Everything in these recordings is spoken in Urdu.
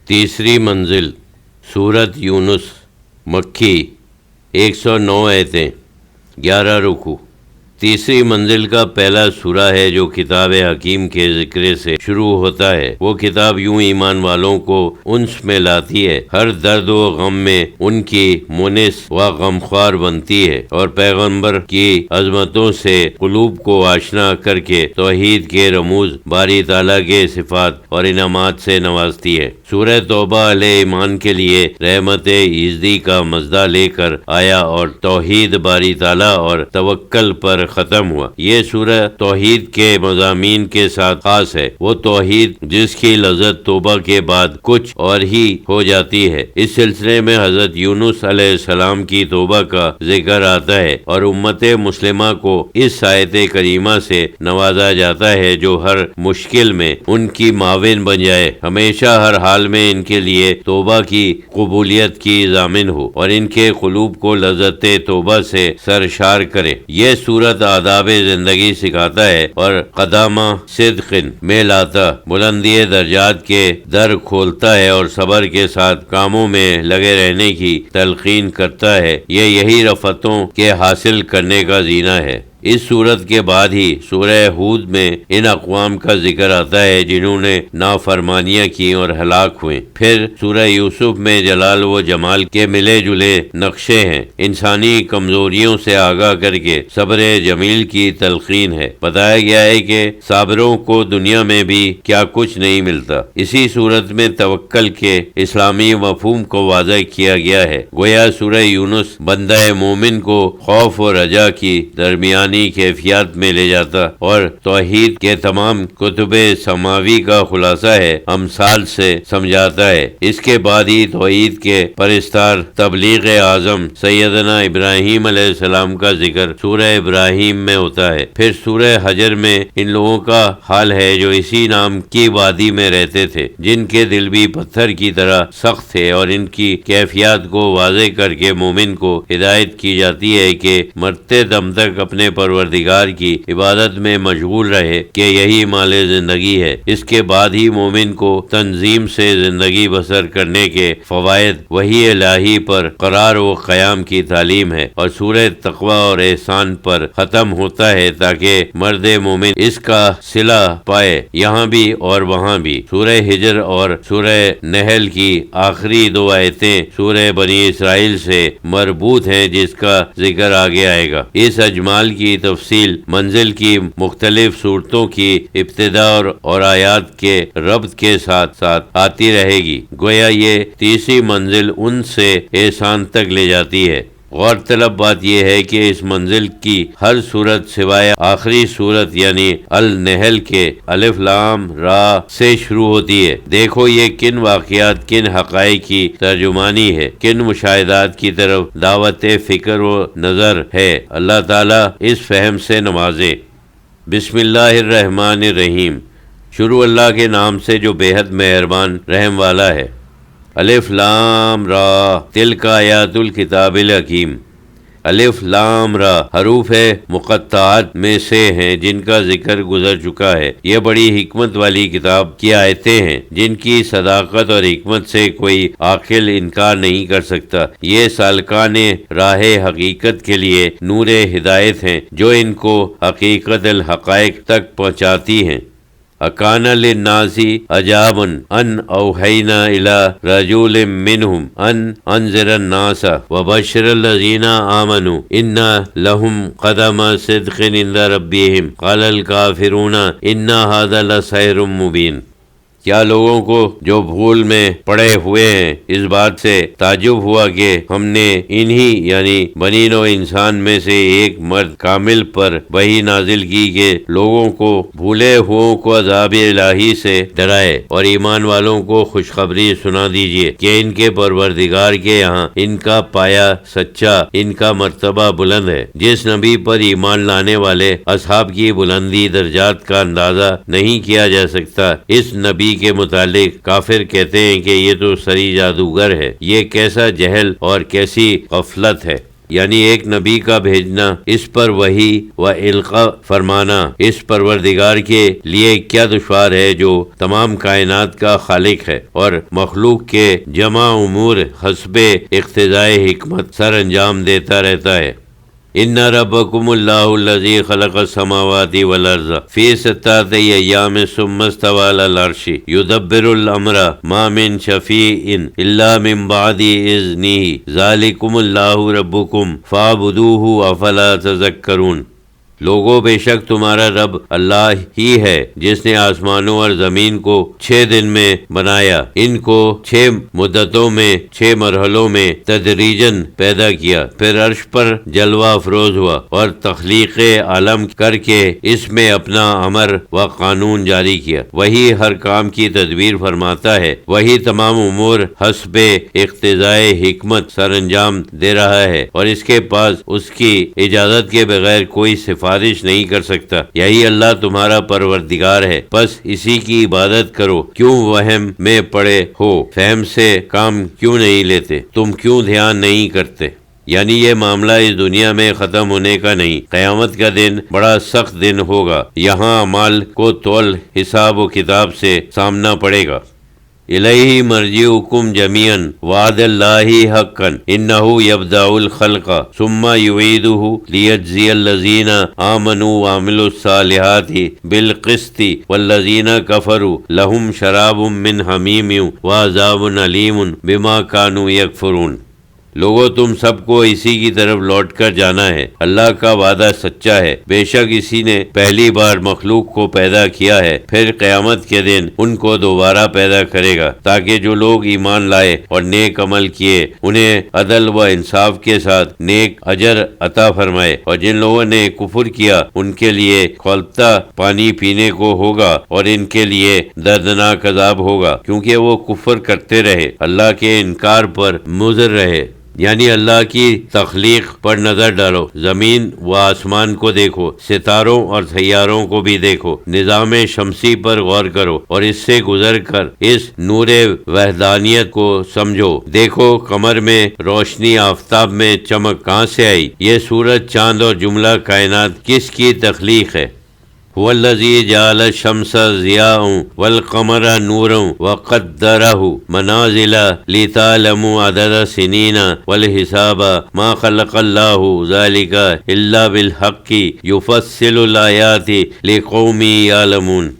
تیسری منزل سورت یونس مکی 109 آیتیں 11 رکوع۔ تیسری منزل کا پہلا سورہ ہے جو کتاب حکیم کے ذکر سے شروع ہوتا ہے۔ وہ کتاب یوں ایمان والوں کو انس میں لاتی ہے، ہر درد و غم میں ان کی مونس و غمخوار بنتی ہے، اور پیغمبر کی عظمتوں سے قلوب کو آشنا کر کے توحید کے رموز، باری تعالیٰ کے صفات اور انعامات سے نوازتی ہے۔ سورہ توبہ علیہ ایمان کے لیے رحمت ایزدی کا مزدہ لے کر آیا اور توحید باری تعالیٰ اور توکل پر ختم ہوا۔ یہ سورہ توحید کے مضامین کے ساتھ خاص ہے، وہ توحید جس کی لذت توبہ کے بعد کچھ اور ہی ہو جاتی ہے۔ اس سلسلے میں حضرت یونس علیہ السلام کی توبہ کا ذکر آتا ہے اور امت مسلمہ کو اس آیت کریمہ سے نوازا جاتا ہے جو ہر مشکل میں ان کی معاون بن جائے، ہمیشہ ہر حال میں ان کے لیے توبہ کی قبولیت کی ضامن ہو اور ان کے قلوب کو لذت توبہ سے سرشار کرے۔ یہ سورت آداب زندگی سکھاتا ہے اور قدامہ صدق میں لاتا، بلندی درجات کے در کھولتا ہے اور صبر کے ساتھ کاموں میں لگے رہنے کی تلقین کرتا ہے۔ یہی رفتوں کے حاصل کرنے کا زینہ ہے۔ اس سورت کے بعد ہی سورہ ہود میں ان اقوام کا ذکر آتا ہے جنہوں نے نافرمانیاں کی اور ہلاک ہوئے۔ پھر سورہ یوسف میں جلال و جمال کے ملے جلے نقشے ہیں، انسانی کمزوریوں سے آگاہ کر کے صبر جمیل کی تلقین ہے۔ بتایا گیا ہے کہ صابروں کو دنیا میں بھی کیا کچھ نہیں ملتا۔ اسی سورت میں توکل کے اسلامی مفہوم کو واضح کیا گیا ہے۔ گویا سورہ یونس بندہ مومن کو خوف و رجا کی درمیان کیفیات میں لے جاتا اور توحید کے تمام کتب سماوی کا خلاصہ ہے، امثال سے سمجھاتا ہے۔ اس کے بعد ہی توحید کے پرستار تبلیغ اعظم سیدنا ابراہیم علیہ السلام کا ذکر سورہ ابراہیم میں ہوتا ہے۔ پھر سورہ حجر میں ان لوگوں کا حال ہے جو اسی نام کی وادی میں رہتے تھے، جن کے دل بھی پتھر کی طرح سخت تھے، اور ان کی کیفیات کو واضح کر کے مومن کو ہدایت کی جاتی ہے کہ مرتے دم تک اپنے پروردگار کی عبادت میں مشغول رہے، کہ یہی مال زندگی ہے۔ اس کے بعد ہی مومن کو تنظیم سے زندگی بسر کرنے کے فوائد، وحی الہی پر قرار و قیام کی تعلیم ہے، اور سورہ تقوی اور احسان پر ختم ہوتا ہے تاکہ مرد مومن اس کا صلہ پائے، یہاں بھی اور وہاں بھی۔ سورہ ہجر اور سورہ نحل کی آخری 2 آیتیں سورہ بنی اسرائیل سے مربوط ہیں، جس کا ذکر آگے آئے گا۔ اس اجمال کی تفصیل منزل کی مختلف صورتوں کی ابتدا اور آیات کے ربط کے ساتھ ساتھ آتی رہے گی۔ گویا یہ تیسری منزل ان سے احسان تک لے جاتی ہے۔ غور طلب بات یہ ہے کہ اس منزل کی ہر صورت سوائے آخری صورت یعنی النحل کے الف لام را سے شروع ہوتی ہے۔ دیکھو یہ کن واقعات، کن حقائق کی ترجمانی ہے، کن مشاہدات کی طرف دعوت فکر و نظر ہے۔ اللہ تعالیٰ اس فہم سے نوازے۔ بسم اللہ الرحمن الرحیم، شروع اللہ کے نام سے جو بے حد مہربان رحم والا ہے۔ الف لام را تلک آیات الکتاب الحکیم۔ الف لام را حروف مقطعات میں سے ہیں جن کا ذکر گزر چکا ہے۔ یہ بڑی حکمت والی کتاب کی آیتیں ہیں جن کی صداقت اور حکمت سے کوئی عاقل انکار نہیں کر سکتا۔ یہ سالکان راہ حقیقت کے لیے نور ہدایت ہیں جو ان کو حقیقت الحقائق تک پہنچاتی ہیں۔ اکان للناس عجابا ان اوحینا الی رجل منہم ان انذر الناس وبشر الذین آمنوا ان لهم قدم صدق عند ربهم قال الکافرون ان ھذا لسحر مبین۔ کیا لوگوں کو جو بھول میں پڑے ہوئے ہیں اس بات سے تعجب ہوا کہ ہم نے انہی یعنی بنی نوع انسان میں سے ایک مرد کامل پر وحی نازل کی کہ لوگوں کو بھولے ہوئوں کو عذاب الہی سے ڈرائے، اور ایمان والوں کو خوشخبری سنا دیجیے کہ ان کے پروردگار کے یہاں ان کا پایا سچا، ان کا مرتبہ بلند ہے۔ جس نبی پر ایمان لانے والے اصحاب کی بلندی درجات کا اندازہ نہیں کیا جا سکتا۔ اس نبی کے متعلق کافر کہتے ہیں کہ یہ تو سری جادوگر ہے۔ یہ کیسا جہل اور کیسی غفلت ہے۔ یعنی ایک نبی کا بھیجنا، اس پر وحی و القاء فرمانا اس پروردگار کے لیے کیا دشوار ہے جو تمام کائنات کا خالق ہے اور مخلوق کے جمع امور حسب اقتضاء حکمت سر انجام دیتا رہتا ہے۔ ان ربکم اللہ الذی خلق السماوات والارض فی ستۃ ایام ثم استوى علی العرش یدبر الامر ما من شفیع الا من بعد اذنہ ذلکم اللہ ربکم فاعبدوہ افلا تذکرون۔ لوگوں، بے شک تمہارا رب اللہ ہی ہے جس نے آسمانوں اور زمین کو 6 دن میں بنایا، ان کو 6 مدتوں میں 6 مرحلوں میں تدریجاً پیدا کیا، پھر عرش پر جلوہ افروز ہوا اور تخلیق عالم کر کے اس میں اپنا امر و قانون جاری کیا۔ وہی ہر کام کی تدبیر فرماتا ہے، وہی تمام امور حسب اقتضاء حکمت سر انجام دے رہا ہے اور اس کے پاس اس کی اجازت کے بغیر کوئی سفارش نہیں کر سکتا۔ یہی اللہ تمہارا پروردگار ہے، بس اسی کی عبادت کرو۔ کیوں وہم میں پڑے ہو؟ فہم سے کام کیوں نہیں لیتے؟ تم کیوں دھیان نہیں کرتے؟ یعنی یہ معاملہ اس دنیا میں ختم ہونے کا نہیں، قیامت کا دن بڑا سخت دن ہوگا، یہاں اعمال کو تول حساب و کتاب سے سامنا پڑے گا۔ الیہ مرجعکم جمیعا وعد اللہ حقا انہ یبدأ الخلق ثم یعیدہ لیجزی الذین آمنوا وعملوا الصالحات بالقسط والذین کفروا لہم شراب من حمیم وعذاب علیم بما کانوا یکفرون۔ لوگو، تم سب کو اسی کی طرف لوٹ کر جانا ہے، اللہ کا وعدہ سچا ہے، بے شک اسی نے پہلی بار مخلوق کو پیدا کیا ہے، پھر قیامت کے دن ان کو دوبارہ پیدا کرے گا تاکہ جو لوگ ایمان لائے اور نیک عمل کیے انہیں عدل و انصاف کے ساتھ نیک اجر عطا فرمائے، اور جن لوگوں نے کفر کیا ان کے لیے کھولتا پانی پینے کو ہوگا اور ان کے لیے دردناک عذاب ہوگا، کیونکہ وہ کفر کرتے رہے، اللہ کے انکار پر مضر رہے۔ یعنی اللہ کی تخلیق پر نظر ڈالو، زمین و آسمان کو دیکھو، ستاروں اور سیاروں کو بھی دیکھو، نظام شمسی پر غور کرو اور اس سے گزر کر اس نور وحدانیت کو سمجھو۔ دیکھو قمر میں روشنی، آفتاب میں چمک کہاں سے آئی؟ یہ سورج، چاند اور جملہ کائنات کس کی تخلیق ہے؟ هو الذی جعل الشمس ضیاء والقمر نورا وقدرہ منازل لتعلموا عدد السنین والحساب ما خلق اللہ ذلک الا بالحق یفصل الآیات لقوم یعلمون۔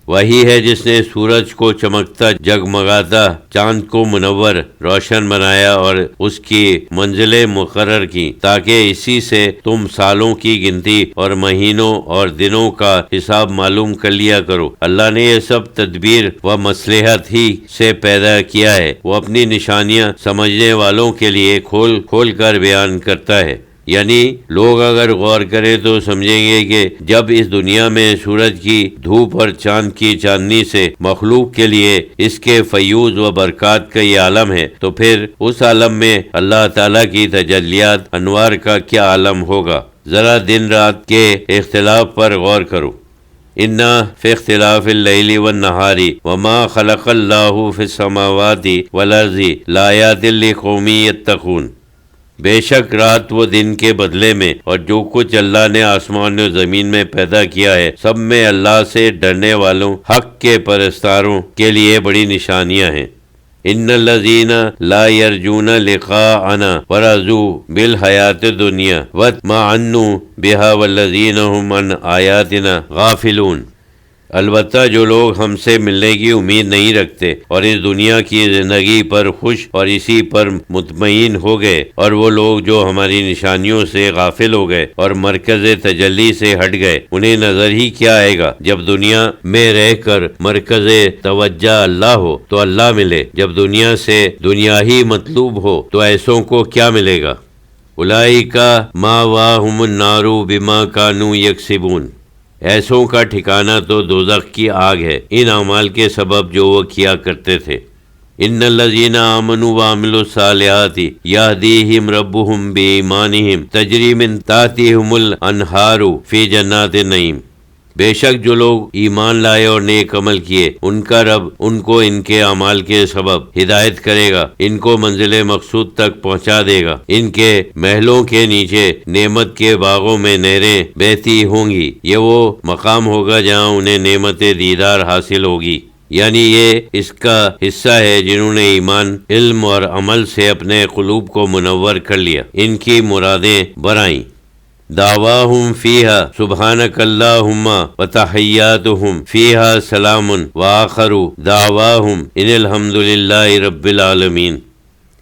وہی ہے جس نے سورج کو چمکتا جگمگاتا، چاند کو منور روشن بنایا اور اس کی منزلیں مقرر کی تاکہ اسی سے تم سالوں کی گنتی اور مہینوں اور دنوں کا حساب معلوم کر لیا کرو۔ اللہ نے یہ سب تدبیر و مصلحت ہی سے پیدا کیا ہے، وہ اپنی نشانیاں سمجھنے والوں کے لیے کھول کھول کر بیان کرتا ہے۔ یعنی لوگ اگر غور کریں تو سمجھیں گے کہ جب اس دنیا میں سورج کی دھوپ اور چاند کی چاندنی سے مخلوق کے لیے اس کے فیوز و برکات کا یہ عالم ہے، تو پھر اس عالم میں اللہ تعالیٰ کی تجلیات انوار کا کیا عالم ہوگا۔ ذرا دن رات کے اختلاف پر غور کرو۔ اِنَّ فِي اخْتِلَافِ اللَّيْلِ وَالنَّهَارِ وَمَا خَلَقَ اللَّهُ فِي السَّمَاوَاتِ وَالْأَرْضِ لَآيَاتٍ لِقَوْمٍ يَتَّقُونَ۔ بے شک رات و دن کے بدلے میں اور جو کچھ اللہ نے آسمان و زمین میں پیدا کیا ہے، سب میں اللہ سے ڈرنے والوں، حق کے پرستاروں کے لیے بڑی نشانیاں ہیں۔ ان الذین لا یرجون لقاءنا ورضوا بالحیات الدنیا واطمأنوا بها والذین هم عن آیاتنا غافلون۔ البتہ جو لوگ ہم سے ملنے کی امید نہیں رکھتے اور اس دنیا کی زندگی پر خوش اور اسی پر مطمئن ہو گئے، اور وہ لوگ جو ہماری نشانیوں سے غافل ہو گئے اور مرکز تجلی سے ہٹ گئے، انہیں نظر ہی کیا آئے گا؟ جب دنیا میں رہ کر مرکز توجہ اللہ ہو تو اللہ ملے، جب دنیا سے دنیا ہی مطلوب ہو تو ایسوں کو کیا ملے گا؟ اولئک مأواہم النار بما کانوا یکسبون۔ ایسوں کا ٹھکانہ تو دوزخ کی آگ ہے، ان اعمال کے سبب جو وہ کیا کرتے تھے۔ ان الذین آمنوا وعملوا الصالحات یہدیہم ربہم بایمانہم تجری من تحتہم الانہار فی جنات النعیم۔ بے شک جو لوگ ایمان لائے اور نیک عمل کیے ان کا رب ان کو ان کے اعمال کے سبب ہدایت کرے گا، ان کو منزل مقصود تک پہنچا دے گا، ان کے محلوں کے نیچے نعمت کے باغوں میں نہریں بہتی ہوں گی، یہ وہ مقام ہوگا جہاں انہیں نعمت دیدار حاصل ہوگی۔ یعنی یہ اس کا حصہ ہے جنہوں نے ایمان، علم اور عمل سے اپنے قلوب کو منور کر لیا، ان کی مرادیں برآئیں۔ دعواہم فیہا سبحانک اللہم وتحیاتہم فیہا سلام وآخر دعواہم ان الحمدللہ رب العالمین۔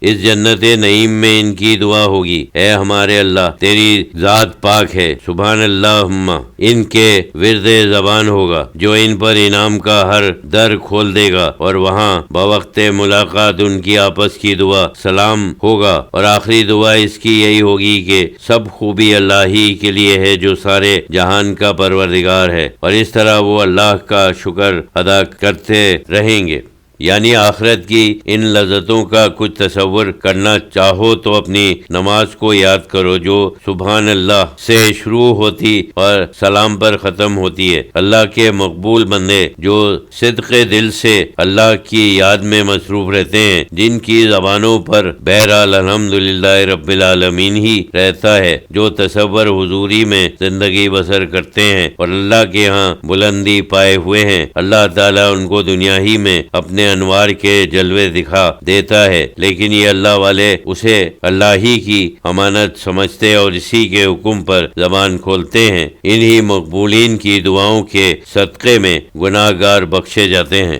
اس جنت نعیم میں ان کی دعا ہوگی، اے ہمارے اللہ تیری ذات پاک ہے، سبحان اللہم۔ ان کے ورد زبان ہوگا جو ان پر انعام کا ہر در کھول دے گا، اور وہاں بوقت ملاقات ان کی آپس کی دعا سلام ہوگا، اور آخری دعا اس کی یہی ہوگی کہ سب خوبی اللہ ہی کے لیے ہے جو سارے جہان کا پروردگار ہے، اور اس طرح وہ اللہ کا شکر ادا کرتے رہیں گے۔ یعنی آخرت کی ان لذتوں کا کچھ تصور کرنا چاہو تو اپنی نماز کو یاد کرو جو سبحان اللہ سے شروع ہوتی اور سلام پر ختم ہوتی ہے۔ اللہ کے مقبول بندے جو صدق دل سے اللہ کی یاد میں مصروف رہتے ہیں، جن کی زبانوں پر بہرحال الحمدللہ رب العالمین ہی رہتا ہے، جو تصور حضوری میں زندگی بسر کرتے ہیں اور اللہ کے ہاں بلندی پائے ہوئے ہیں، اللہ تعالیٰ ان کو دنیا ہی میں اپنے انوار کے جلوے دکھا دیتا ہے، لیکن یہ اللہ والے اسے اللہ ہی کی امانت سمجھتے اور اسی کے حکم پر زبان کھولتے ہیں۔ انہی مقبولین کی دعاؤں کے صدقے میں گناہ گار بخشے جاتے ہیں۔